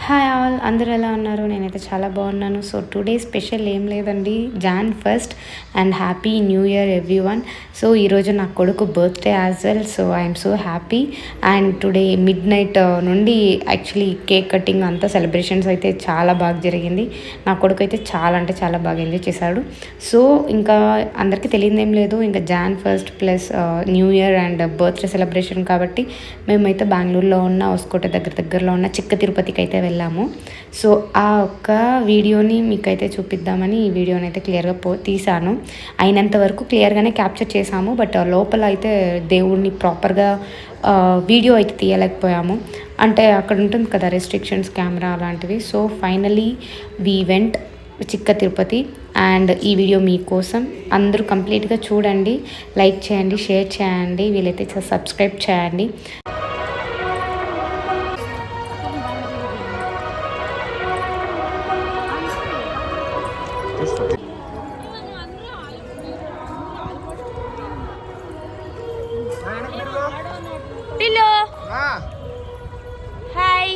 Hi all, అందరూ ఎలా ఉన్నారు? నేనైతే చాలా బాగున్నాను. సో టుడే స్పెషల్ ఏం లేదండి, Jan 1 and happy new year everyone. So ఈరోజు నా కొడుకు birthday as well. So I'm so happy. And today midnight నుండి యాక్చువల్లీ కేక్ కటింగ్ అంతా సెలబ్రేషన్స్ అయితే చాలా బాగా జరిగింది. నా కొడుకు అయితే చాలా అంటే చాలా బాగా ఎంజాయ్ చేశాడు. సో ఇంకా అందరికీ తెలియదు ఏం లేదు, ఇంకా Jan 1 plus new year and birthday celebration కాబట్టి మేమైతే బెంగళూరులో ఉన్న హొస్కోట దగ్గరలో ఉన్న చిక్క తిరుపతికి అయితే వెళ్ళాము. సో ఆ ఒక్క వీడియోని మీకైతే చూపిద్దామని ఈ వీడియోని అయితే క్లియర్గా తీసాను. అయినంత వరకు క్లియర్గానే క్యాప్చర్ చేసాము, బట్ లోపల అయితే దేవుడిని ప్రాపర్గా వీడియో అయితే తీయలేకపోయాము. అంటే అక్కడ ఉంటుంది కదా రెస్ట్రిక్షన్స్, కెమెరా అలాంటివి. సో ఫైనలీ వీ వెంట్ చిక్క తిరుపతి. అండ్ ఈ వీడియో మీకోసం, అందరూ కంప్లీట్గా చూడండి, లైక్ చేయండి, షేర్ చేయండి, వీలైతే సబ్స్క్రైబ్ చేయండి. హాయ్.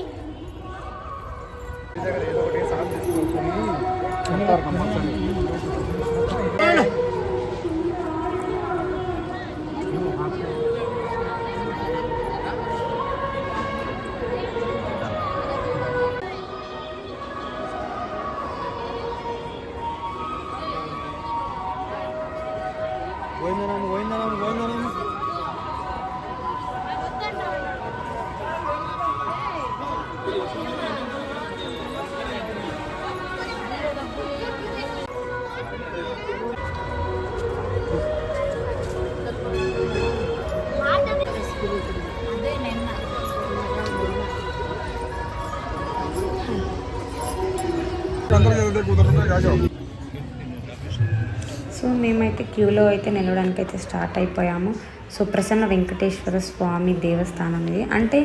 సో మేమైతే క్యూలో అయితే నిలవడానికి అయితే స్టార్ట్ అయిపోయాము. సో ప్రసన్న వెంకటేశ్వర స్వామి దేవస్థానం ఇది, అంటే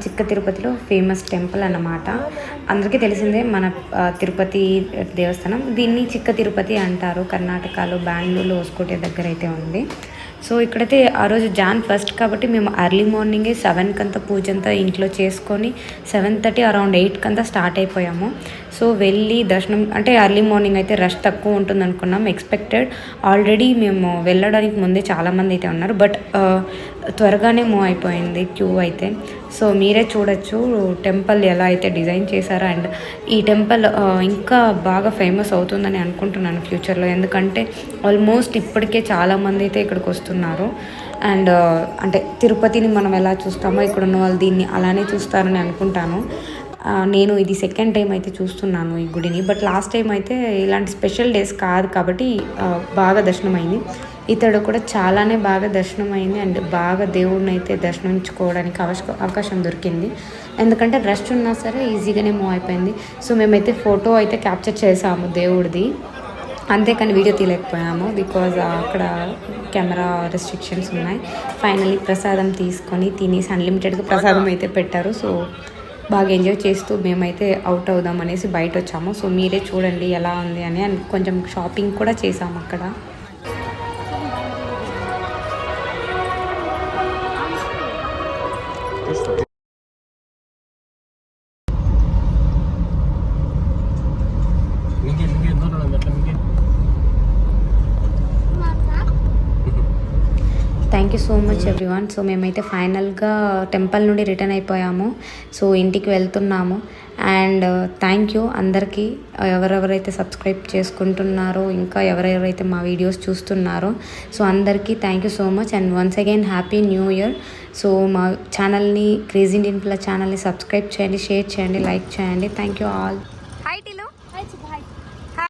చిక్క తిరుపతిలో ఫేమస్ టెంపుల్ అన్నమాట. అందరికీ తెలిసిందే మన తిరుపతి దేవస్థానం. దీన్ని చిక్క తిరుపతి అంటారు. కర్ణాటకలో బెంగళూరులో హొస్కోట దగ్గర అయితే ఉంది. సో ఇక్కడైతే ఆ రోజు జాన్ 1 కాబట్టి మేము ఎర్లీ మార్నింగే 7 కంతా పూజ అంతా ఇంట్లో చేసుకొని 7:30 అరౌండ్ 8 కంతా స్టార్ట్ అయిపోయాము. సో వెళ్ళి దర్శనం అంటే ఎర్లీ మార్నింగ్ అయితే రష్ తక్కువ ఉంటుంది అనుకున్నాం, ఎక్స్పెక్టెడ్. ఆల్రెడీ మేము వెళ్ళడానికి ముందే చాలామంది అయితే ఉన్నారు, బట్ త్వరగానే మూవ్ అయిపోయింది క్యూ అయితే. సో మీరే చూడొచ్చు టెంపుల్ ఎలా అయితే డిజైన్ చేశారో. అండ్ ఈ టెంపుల్ ఇంకా బాగా ఫేమస్ అవుతుందని అనుకుంటున్నాను ఫ్యూచర్లో, ఎందుకంటే ఆల్మోస్ట్ ఇప్పటికే చాలామంది అయితే ఇక్కడికి వస్తున్నారు. అండ్ అంటే తిరుపతిని మనం ఎలా చూస్తామో ఇక్కడ ఉన్న వాళ్ళు దీన్ని అలానే చూస్తారని అనుకుంటాను. నేను ఇది సెకండ్ టైం అయితే చూస్తున్నాను ఈ గుడిని, బట్ లాస్ట్ టైం అయితే ఇలాంటి స్పెషల్ డేస్ కాదు కాబట్టి బాగా దర్శనం అయింది. ఇతడు కూడా చాలానే బాగా దర్శనం అయింది. అండ్ బాగా దేవుడిని అయితే దర్శనించుకోవడానికి అవకాశం దొరికింది, ఎందుకంటే రష్ ఉన్నా సరే ఈజీగానే మూవ్ అయిపోయింది. సో మేమైతే ఫోటో అయితే క్యాప్చర్ చేసాము దేవుడిది, అంతేకాని వీడియో తీయలేకపోయాము బికాజ్ అక్కడ కెమెరా రెస్ట్రిక్షన్స్ ఉన్నాయి. ఫైనలీ ప్రసాదం తీసుకొని తినేసి అన్లిమిటెడ్గా ప్రసాదం అయితే పెట్టారు. సో బాగా ఎంజాయ్ చేస్తూ మేమైతే అవుట్ అవుదాం అనేసి బయట వచ్చాము. సో మీరే చూడండి ఎలా ఉంది అని. అండ్ కొంచెం షాపింగ్ కూడా చేసాము అక్కడ. Thank you so much everyone. So మేమైతే ఫైనల్గా టెంపుల్ నుండి రిటర్న్ అయిపోయాము. సో ఇంటికి వెళ్తున్నాము. అండ్ థ్యాంక్ యూ అందరికీ, ఎవరెవరైతే సబ్స్క్రైబ్ చేసుకుంటున్నారో, ఇంకా ఎవరెవరైతే మా వీడియోస్ చూస్తున్నారో, సో అందరికీ thank you so much. And once again happy new year. So మా ఛానల్ని, క్రేజీ ఇండియన్ పిల్ల ఛానల్ని సబ్స్క్రైబ్ చేయండి, షేర్ చేయండి, లైక్ చేయండి. Thank you all.